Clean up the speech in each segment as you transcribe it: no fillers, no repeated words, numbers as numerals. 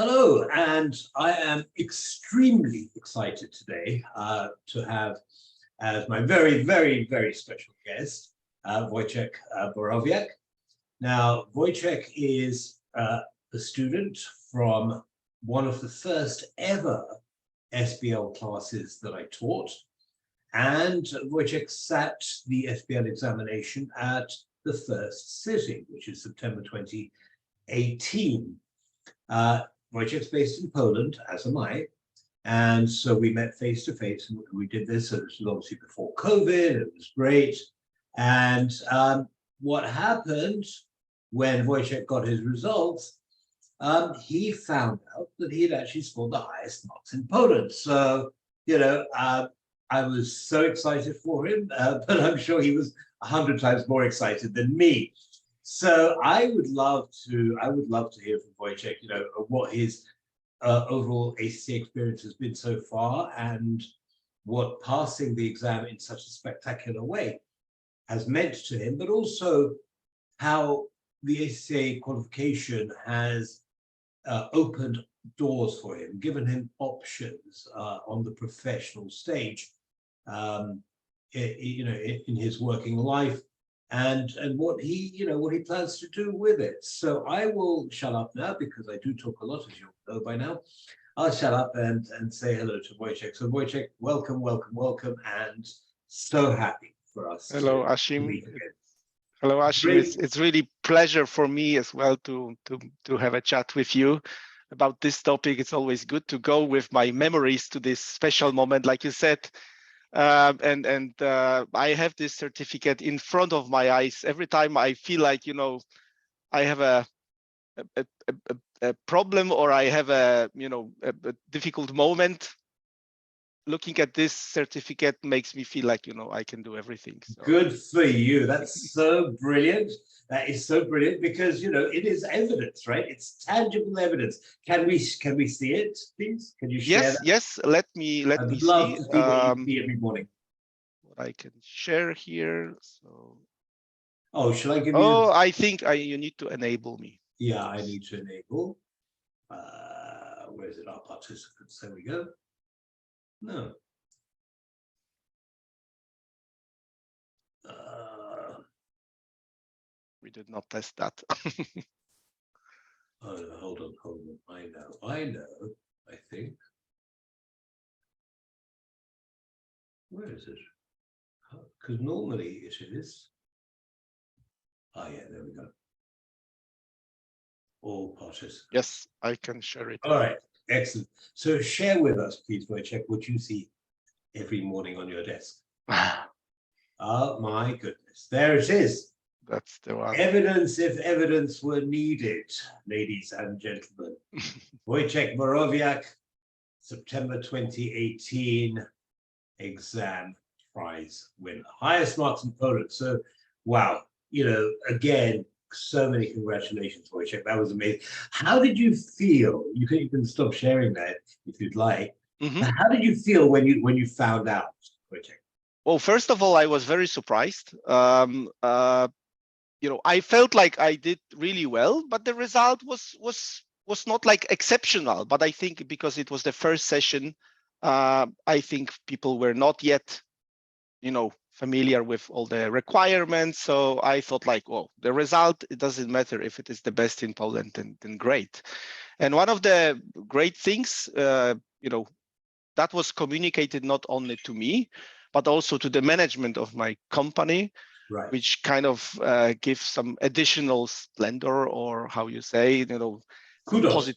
Hello, and I am extremely excited today to have as my very special guest, Wojciech Borowiak. Now, Wojciech is a student from one of the first ever SBL classes that I taught, and Wojciech sat the SBL examination at the first sitting, which is September 2018. Wojciech's based in Poland, as am I, and so we met face to face, and we did this. It was obviously before COVID. It was great. And what happened when Wojciech got his results? He found out that he had actually scored the highest marks in Poland. So I was so excited for him, but I'm sure he was 100 times more excited than me. So I would love to hear from Wojciech, what his overall ACCA experience has been so far, and what passing the exam in such a spectacular way has meant to him, but also how the ACCA qualification has opened doors for him, given him options on the professional stage, in his working life. And what he plans to do with it. So I will shut up now, because I do talk a lot, as you know by now. I'll shut up and say hello to Wojciech. So Wojciech, welcome, and so happy for us. Hello, Ashim. Hello, Ashim. It's really pleasure for me as well to have a chat with you about this topic. It's always good to go with my memories to this special moment, like you said. I have this certificate in front of my eyes every time I feel like, I have a problem, or I have a difficult moment. Looking at this certificate makes me feel like, I can do everything. So. Good for you. That's so brilliant. That is so brilliant, because it is evidence, right? It's tangible evidence. Can we see it, please? Can you share that? Yes. Let me see. I'd love to see what you see every morning. What I can share here. So. Oh, shall I give you? Oh, I think you need to enable me. Yeah, I need to enable. Where is it? Our participants. There we go. No. We did not test that. Oh, hold on. I know. I think. Where is it? Because normally it is. Oh, yeah, there we go. All participants. Yes, I can share it. All right, excellent. So share with us, please, Wojciech, what you see every morning on your desk. Oh, my goodness. There it is. That's the one. Evidence, if evidence were needed, ladies and gentlemen. Wojciech Borowiak, September 2018 exam prize winner. Highest marks in Poland. So, wow, again, so many congratulations, Wojciech. That was amazing. How did you feel? You can stop sharing that if you'd like. Mm-hmm. How did you feel when you found out, Wojciech? Well, first of all, I was very surprised. I felt like I did really well, but the result was not like exceptional. But I think because it was the first session, I think people were not yet, familiar with all the requirements. So I thought like, well, the result, it doesn't matter if it is the best in Poland, then great. And one of the great things, that was communicated not only to me, but also to the management of my company, right, which kind of gives some additional splendor, or how you say, kudos.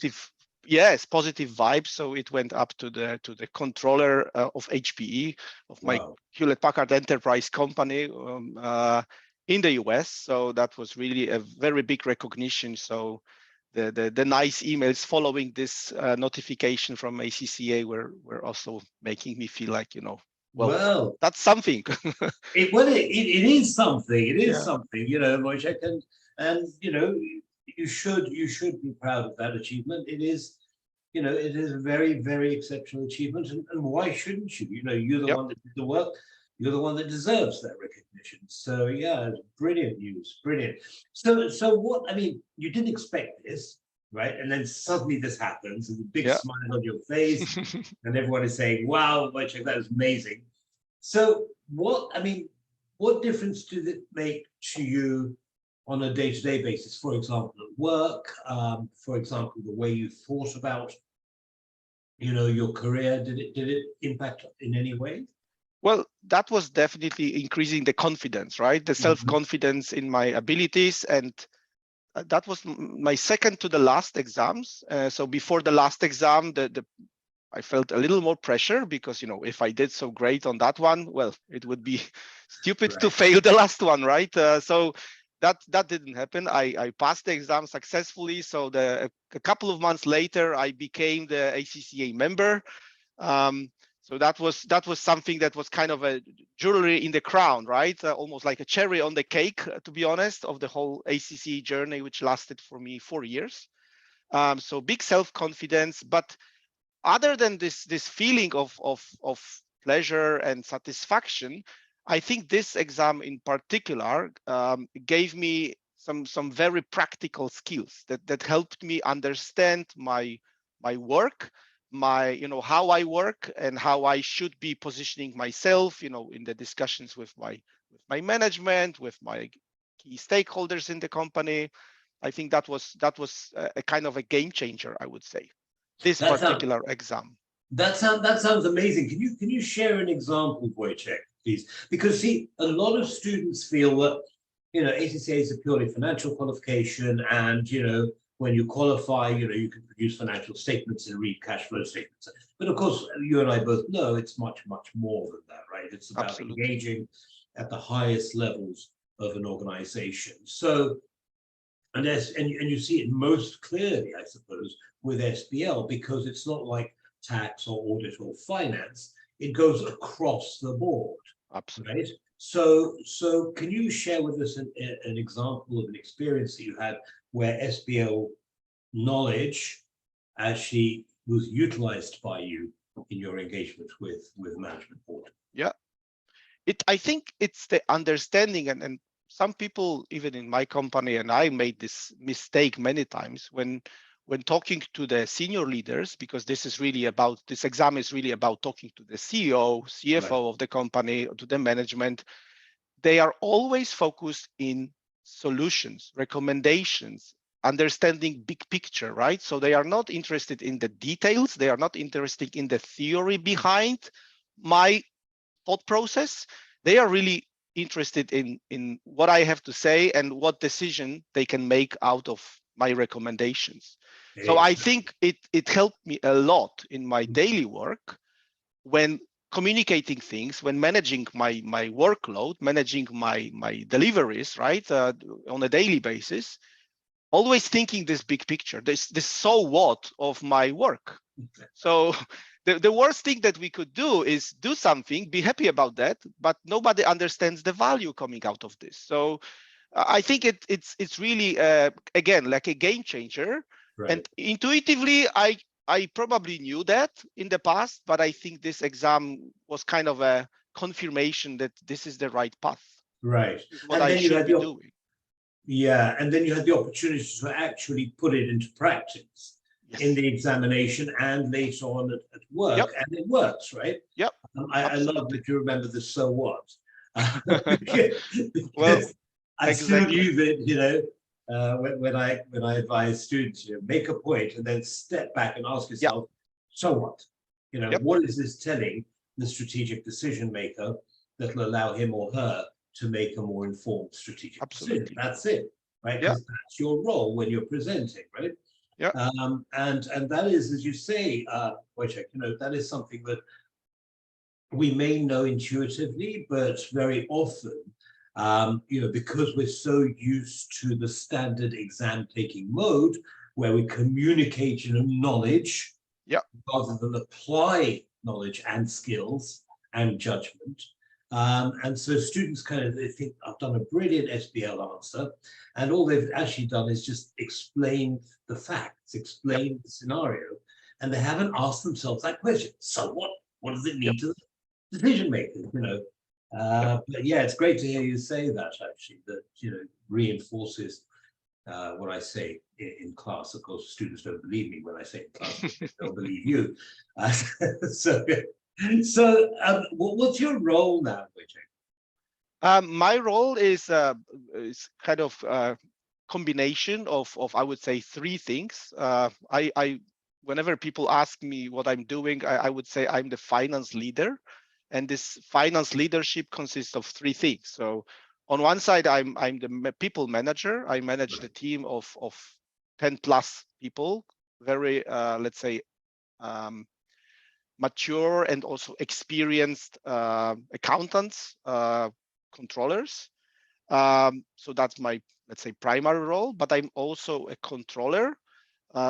Positive vibes. So it went up to the controller of HPE, of my Hewlett-Packard Enterprise company in the US. So that was really a very big recognition. So the nice emails following this notification from ACCA were also making me feel like, well, that's something. it is something. It is something, Wojciech, and you should be proud of that achievement. It is, it is a very, very exceptional achievement, and why shouldn't you? You're the one that did the work. You're the one that deserves that recognition. So yeah, brilliant news, brilliant. So what? I mean, you didn't expect this. right? And then suddenly this happens, and a big Yeah. smile on your face, and everyone is saying, "Wow, Wojciech, that was amazing." So, what difference did it make to you on a day-to-day basis? For example, at work, for example, the way you thought about, your career. Did it impact in any way? Well, that was definitely increasing the confidence, right? The Mhm. self-confidence in my abilities. And that was my second to the last exams. So before the last exam, I felt a little more pressure because, if I did so great on that one, well, it would be stupid to Right. fail the last one, right? So that didn't happen. I passed the exam successfully. So a couple of months later, I became the ACCA member. So that was something that was kind of a jewelry in the crown, right? Almost like a cherry on the cake, to be honest, of the whole ACCA journey, which lasted for me 4 years. So big self-confidence, but other than this feeling of pleasure and satisfaction, I think this exam in particular gave me some very practical skills that helped me understand my work, how I work and how I should be positioning myself, in the discussions with my management, with my key stakeholders in the company. I think that was a kind of a game changer, I would say, this That sounds particular exam. that sounds amazing. Can you share an example, Wojciech, please? Because see, a lot of students feel that ACCA is a purely financial qualification, and when you qualify, you can produce financial statements and read cash flow statements. But of course, you and I both know it's much, much more than that, right? It's about Absolutely. engaging at the highest levels of an organization. So, and you see it most clearly, I suppose, with SBL, because it's not like tax or audit or finance. It goes across the board, right? Absolutely. So can you share with us an example of an experience that you had where SBL knowledge actually was utilized by you in your engagement with management board? Yeah. I think it's the understanding, and some people, even in my company, and I made this mistake many times when talking to the senior leaders, because this exam is really about talking to the CEO, Right. CFO of the company, to the management. They are always focused in solutions, recommendations, understanding big picture, right? So they are not interested in the details. They are not interested in the theory behind my thought process. They are really interested in what I have to say and what decision they can make out of my recommendations. So I Exactly. think it helped me a lot in my daily work when communicating things, when managing my workload, managing my deliveries, right, on a daily basis. Always thinking this big picture, this so what of my work. So the worst thing that we could do is do something, be happy about that, but nobody understands the value coming out of this. So I think it's really again like a game changer. Right. And intuitively, I probably knew that in the past, but I think this exam was kind of a confirmation that this is the right path. Right. This is what And I then you should had be the doing. Yeah, and then you had the opportunity to actually put it into practice in Yes. the examination and later on at work, Yep. and it works, right? Yep. I love Absolutely. that you remember the so what, Well, because I still exactly. use it, when I advise students, make a point and then step back and ask Yep. yourself, so what? Yep. What is this telling the strategic decision maker that will allow him or her to make a more informed strategic decision? Absolutely. That's it, right? Yep. Because that's your role when you're presenting, right? Yep. And that is, as you say, Wojciech, that is something that we may know intuitively, but very often, because we're so used to the standard exam taking mode where we communicate knowledge Yep. rather than apply knowledge and skills and judgment. And so students they think, I've done a brilliant SBL answer, and all they've actually done is just explain the facts, Yep. explain the scenario, and they haven't asked themselves that question. So what? What does it Yep. mean to the decision makers? Yep. But yeah, it's great to hear you say that. Actually, that reinforces what I say in class. Of course, students don't believe me when I say it in class, but they'll believe you. Uh, so, what's your role now, Wojciech? My role is kind of a combination of I would say three things. Whenever people ask me what I'm doing, I would say I'm the finance leader, and this finance leadership consists of three things. So on one side, I'm the people manager. I manage the team of 10 plus people, very let's say mature and also experienced accountants, controllers. So that's my, let's say, primary role, but I'm also a controller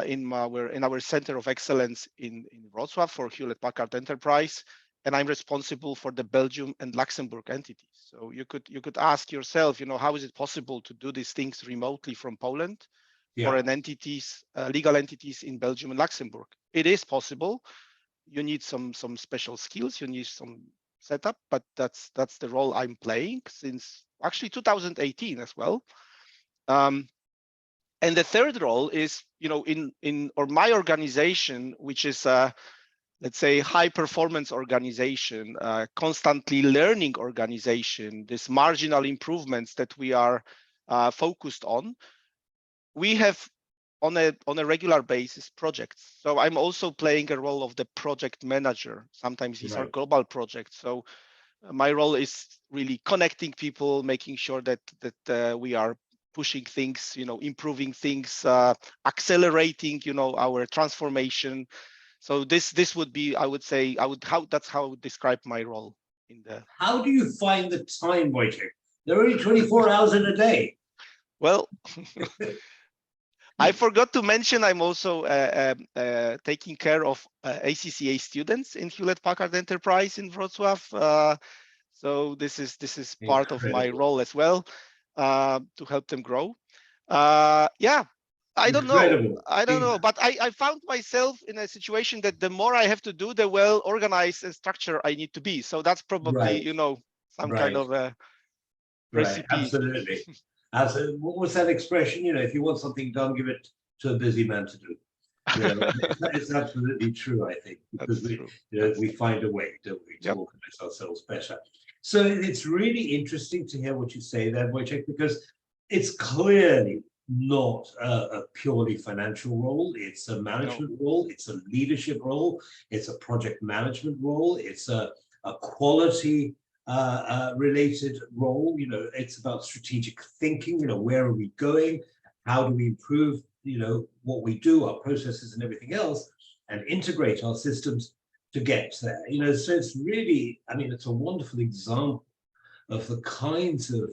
in our center of excellence in Wrocław for Hewlett-Packard Enterprise, and I'm responsible for the Belgium and Luxembourg entities. So you could ask yourself, how is it possible to do these things remotely from Poland for an legal entities in Belgium and Luxembourg? It is possible. You need some special skills. You need some setup, but that's the role I'm playing since actually 2018 as well. And the third role is, in my organization, which is let's say high performance organization, constantly learning organization, this marginal improvements that we are focused on. We have on a regular basis projects. So I'm also playing a role of the project manager. Sometimes these are global projects. So my role is really connecting people, making sure that we are pushing things, improving things, accelerating, our transformation. So this would be, I would say, that's how I would describe my role in the. How do you find the time, Wojciech? There are only 24 hours in a day. Well, I forgot to mention I'm also taking care of ACCA students in Hewlett-Packard Enterprise in Wrocław. So this is part of my role as well, to help them grow. Yeah, I don't know, but I found myself in a situation that the more I have to do, the well organized and structured I need to be. So that's probably some kind of a recipe. Absolutely. Absolutely. What was that expression? If you want something done, give it to a busy man to do. It's absolutely true, I think, because we find a way, don't we, to organize ourselves better. So it's really interesting to hear what you say there, Wojciech, because it's clearly not a purely financial role. It's a management role. It's a leadership role. It's a project management role. It's a quality related role. It's about strategic thinking. Where are we going? How do we improve what we do, our processes and everything else, and integrate our systems to get there. So it's really, it's a wonderful example of the kinds of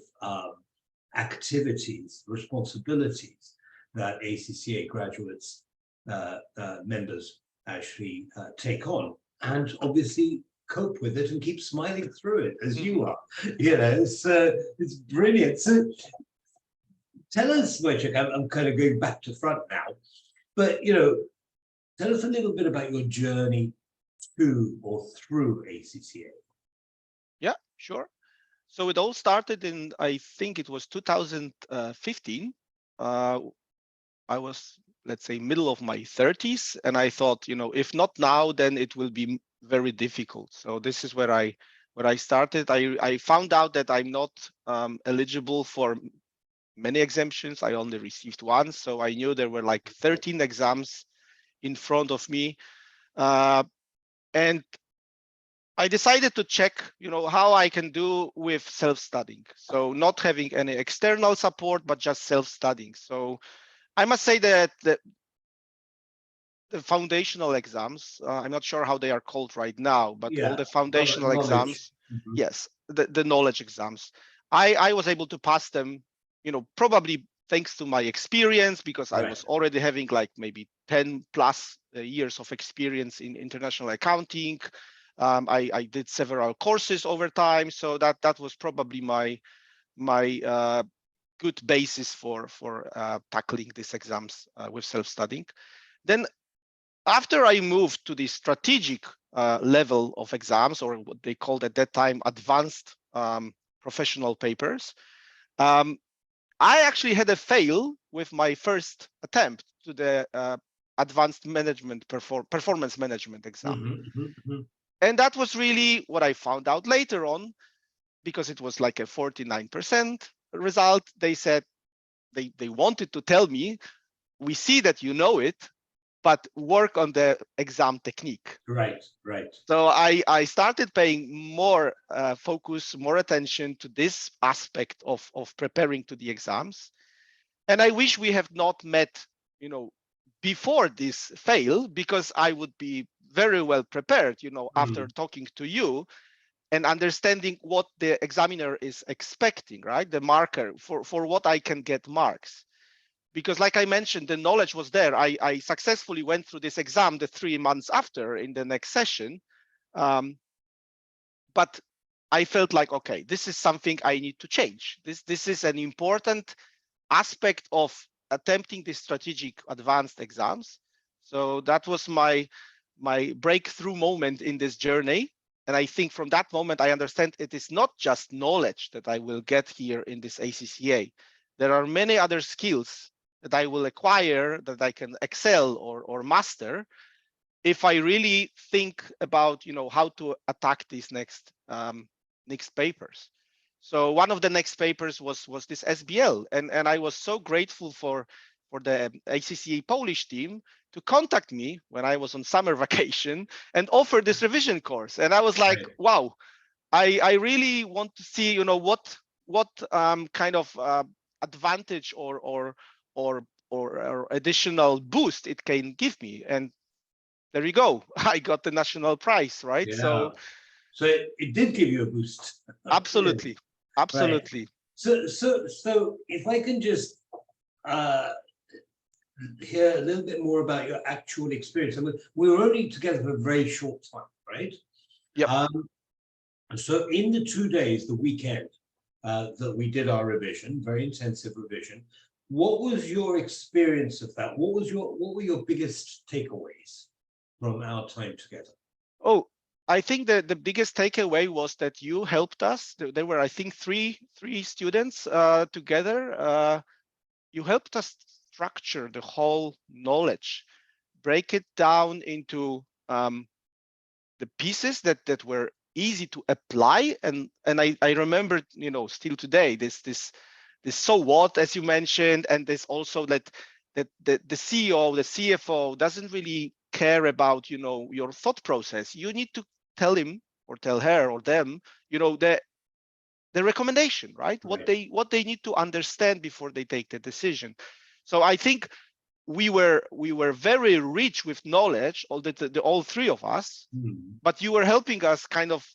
activities, responsibilities that ACCA graduates members actually take on, and obviously cope with it and keep smiling through it, as you are. It's brilliant. So tell us, Wojciech, I'm kind of going back to front now, but tell us a little bit about your journey to or through ACCA. Yeah, sure. So it all started in, I think it was 2015. I was, let's say, middle of my 30s, and I thought, if not now, then it will be very difficult. So this is where I started. I found out that I'm not eligible for many exemptions. I only received one, so I knew there were like 13 exams in front of me, and I decided to check, how I can do with self-studying. So not having any external support, but just self-studying. So I must say that the foundational exams, I'm not sure how they are called right now, but all the foundational exams, yes, the knowledge exams, I was able to pass them, probably thanks to my experience, because I was already having like maybe 10 plus years of experience in international accounting. I did several courses over time, so that was probably my good basis for tackling these exams with self-studying. Then after I moved to the strategic level of exams, or what they called at that time advanced professional papers, I actually had a fail with my first attempt to the advanced management performance management exam. And that was really what I found out later on, because it was like a 49% result. They said they wanted to tell me, we see that you know it, but work on the exam technique. Right, right. So I started paying more focus, more attention to this aspect of preparing to the exams. And I wish we have not met, before this fail, because I would be very well prepared, after talking to you and understanding what the examiner is expecting, right? The marker for what I can get marks. Because like I mentioned, the knowledge was there. I successfully went through this exam the 3 months after in the next session. But I felt like, okay, this is something I need to change. This is an important aspect of attempting the strategic advanced exams. So that was my breakthrough moment in this journey. And I think from that moment, I understand it is not just knowledge that I will get here in this ACCA. There are many other skills that I will acquire, that I can excel or master if I really think about, how to attack these next papers. So one of the next papers was this SBL, and I was so grateful for the ACCA Polish team to contact me when I was on summer vacation and offer this revision course. And I was like, Right. wow, I really want to see, what kind of advantage or additional boost it can give me. And there you go. I got the national prize, right? Yeah. So it did give you a boost. Absolutely, absolutely. Right. So if I can just hear a little bit more about your actual experience. I mean, we were only together for a very short time, right? Yeah. So in the 2 days, the weekend that we did our revision, very intensive revision, what was your experience of that? What were your biggest takeaways from our time together? Oh, I think that the biggest takeaway was that you helped us. There were, I think, three students together. You helped us structure the whole knowledge, break it down into the pieces that were easy to apply. And I remember, still today, this so what, as you mentioned, and there's also that the CEO, the CFO doesn't really care about, your thought process. You need to tell him or tell her or them, the recommendation, right? What they need to understand before they take the decision. So I think we were very rich with knowledge, all three of us, but you were helping us kind of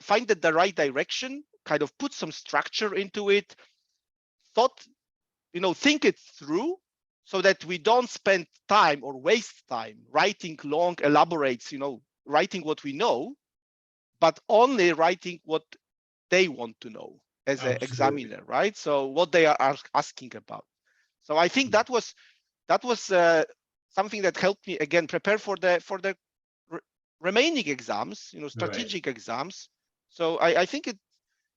find the right direction, kind of put some structure into it, think it through, so that we don't spend time or waste time writing long elaborates, writing what we know, but only writing what they want to know as an examiner, right? So what they are asking about. So I think that was something that helped me again prepare for the remaining exams, strategic exams. So I think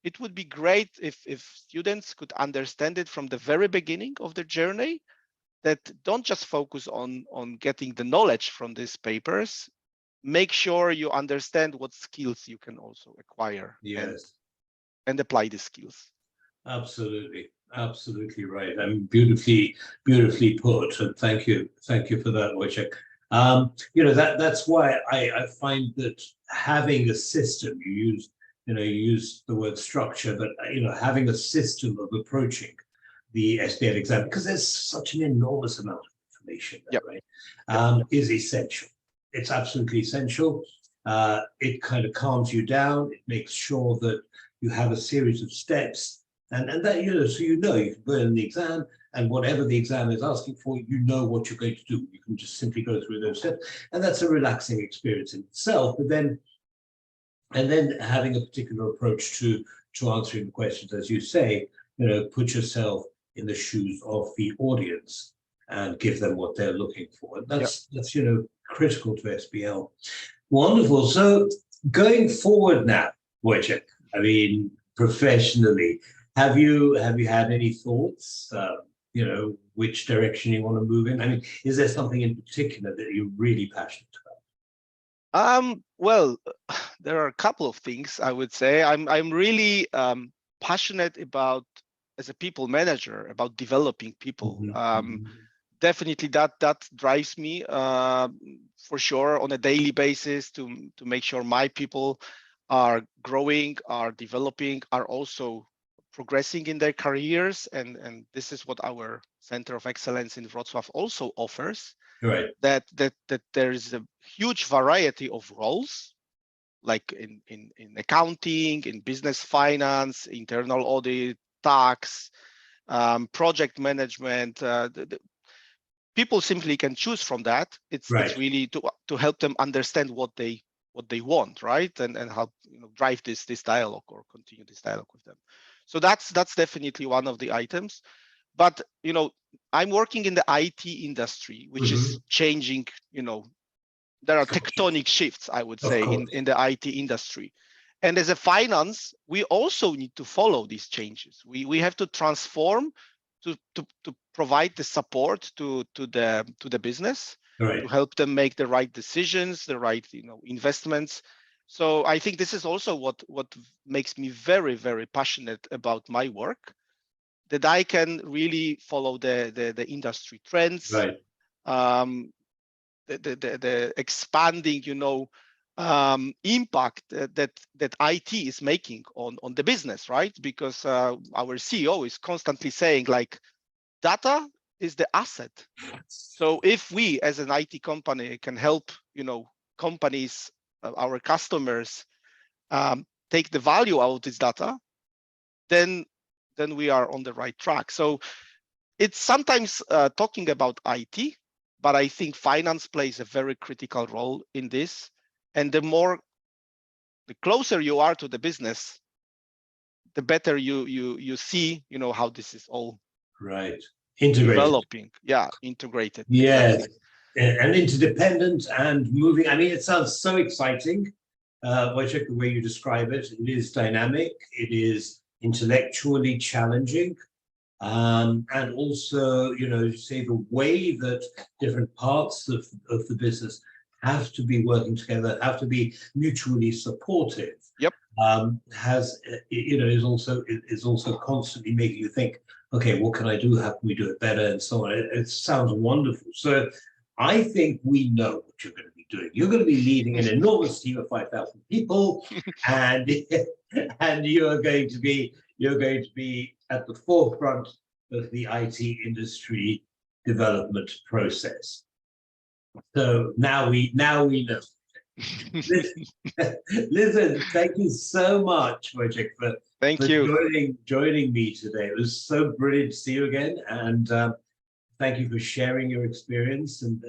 it would be great if students could understand it from the very beginning of the journey, that don't just focus on getting the knowledge from these papers. Make sure you understand what skills you can also acquire. Yes. And apply the skills. Absolutely right. And beautifully put. And thank you for that, Wojciech. That's why I find that having a system, you use the word structure, but having a system of approaching the SBL exam, because there's such an enormous amount of information there, right? Is essential. It's absolutely essential. It kind of calms you down. It makes sure that you have a series of steps, and that so you can burn the exam, and whatever the exam is asking for, what you're going to do. You can just simply go through those steps, and that's a relaxing experience in itself. But then having a particular approach to answering the questions, as you say, put yourself in the shoes of the audience and give them what they're looking for. And that's critical to SBL. Wonderful. So going forward now, Wojciech, I mean, professionally, have you had any thoughts? You know, which direction you want to move in? I mean, is there something in particular that you're really passionate about? Well, there are a couple of things I would say. I'm really passionate about, as a people manager, about developing people. Definitely that drives me for sure on a daily basis to make sure my people are growing, are developing, are also progressing in their careers, and this is what our Center of Excellence in Wrocław also offers. Right. That there is a huge variety of roles, like in accounting, in business finance, internal audit, tax, project management. People simply can choose from that. It's really to help them understand what they want, right, and help drive this dialogue or continue this dialogue with them. So that's definitely one of the items. But I'm working in the IT industry, which is changing. There are tectonic shifts, I would say, in the IT industry. And as a finance, we also need to follow these changes. We have to transform to provide the support to the business, to help them make the right decisions, the right investments. So I think this is also what makes me very, very passionate about my work, that I can really follow the industry trends, the expanding impact that IT is making on the business, right? Because our CEO is constantly saying, like, data is the asset. So if we as an IT company can help companies, our customers, take the value out of this data, then we are on the right track. So it's sometimes talking about IT, but I think finance plays a very critical role in this. And the closer you are to the business, the better you see, how this is all developing. Yeah, integrated. Yes, exactly. And interdependent and moving. I mean, it sounds so exciting, Wojciech, the way you describe it. It is dynamic. It is intellectually challenging. And also, say the way that different parts of the business have to be working together, have to be mutually supportive. Yep. Is also constantly making you think, okay, what can I do? How can we do it better? And so on. It sounds wonderful. So I think we know what you're going to be doing. You're going to be leading an enormous team of 5,000 people, and you're going to be at the forefront of the IT industry development process. So now we know. Listen, thank you so much, Wojciech, for joining me today. It was so brilliant to see you again, and thank you for sharing your experience and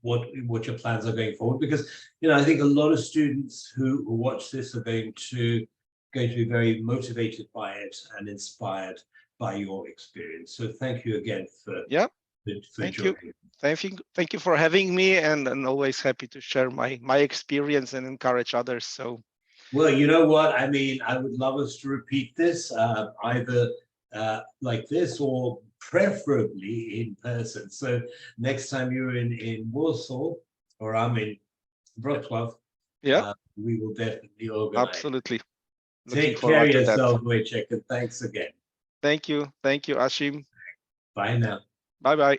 what your plans are going forward. Because I think a lot of students who watch this are going to be very motivated by it and inspired by your experience. So thank you again for joining. Thank you for having me, and always happy to share my experience and encourage others. So, well, you know what? I mean, I would love us to repeat this either like this or preferably in person. So next time you're in Warsaw or I'm in Wrocław, we will definitely organize. Absolutely. Take care of yourself, Wojciech, and thanks again. Thank you, Ashim. Bye now. Bye-bye.